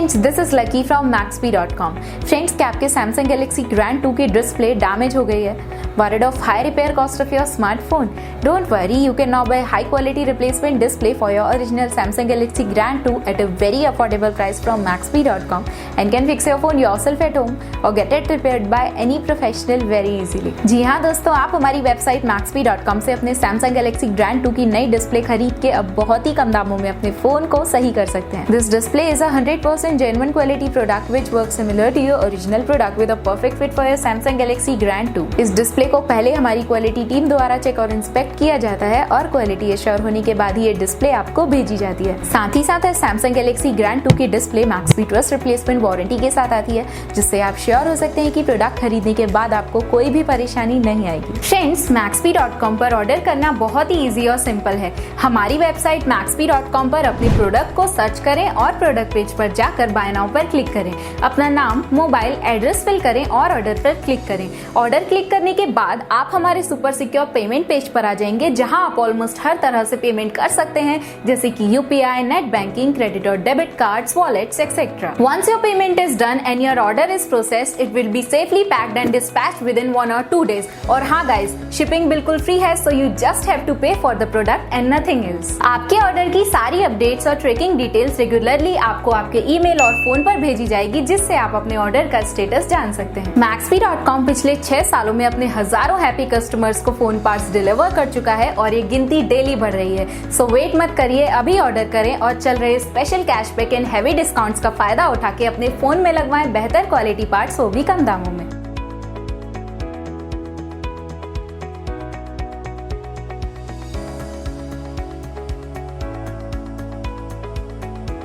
Friends, this is lucky from Maxbhi.com। Friends, क्या आपके Samsung Galaxy Grand 2 की display damage हो गई है? Worried of high repair cost of your smartphone? Don't worry, you can now buy high quality replacement display for your original Samsung Galaxy Grand 2 at a very affordable price from Maxbhi.com and can fix your phone yourself at home or get it repaired by any professional very easily। जी हाँ दोस्तों, आप हमारी website Maxbhi.com से अपने Samsung Galaxy Grand 2 की नई display खरीद के अब बहुत ही कम दामों में अपने फोन को सही कर सकते हैं। This display is a 100% genuine quality product which works similar to your original product with a perfect fit for your Samsung Galaxy Grand 2। इस डिस्प्ले को पहले हमारी क्वालिटी टीम द्वारा चेक और इंस्पेक्ट किया जाता है और क्वालिटी एश्योर होने के बाद ही ये डिस्प्ले आपको भेजी जाती है। साथ ही साथ Samsung Galaxy Grand 2 की display Maxbhi trust replacement warranty के साथ आती है, जिससे आप श्योर हो सकते हैं कि प्रोडक्ट खरीदने के बाद आपको कोई भी परेशानी नहीं आएगी। फ्रेंड्स, Maxbhi.com पर ऑर्डर करना बहुत ही इजी और सिंपल है। हमारी वेबसाइट Maxbhi.com पर अपने प्रोडक्ट को सर्च करें और प्रोडक्ट पेज पर जाकर बाय नाउ पर क्लिक करें। अपना नाम, मोबाइल, एड्रेस फिल करें और ऑर्डर पर क्लिक करें। ऑर्डर क्लिक करने के बाद आप हमारे सुपर सिक्योर पेमेंट पेज पर आ जाएंगे, जहां आप ऑलमोस्ट हर तरह से पेमेंट कर सकते हैं, जैसे कि यूपीआई, नेट बैंकिंग, क्रेडिट और debit cards, wallets etcetera. Once your payment is done and your order is processed, it will be safely packed and dispatched within 1 or 2 days। और हाँ गाइज, शिपिंग बिल्कुल free है, so you just have to pay for the product and nothing else. आपके order की सारी updates और tracking details regularly आपको आपके ईमेल और फोन पर भेजी जाएगी, जिससे आप अपने ऑर्डर का स्टेटस जान सकते हैं। Maxbhi.com पिछले 6 सालों में अपने हजारों हैप्पी कस्टमर्स को फोन पार्ट्स डिलीवर कर चुका है और ये गिनती डेली बढ़ रही है। सो वेट मत करिए, अभी ऑर्डर करें और चल रहे special cashback and heavy discounts का फायदा उठा के अपने फोन में लगवाएं बेहतर क्वालिटी पार्ट्स, वो भी कम दामों में।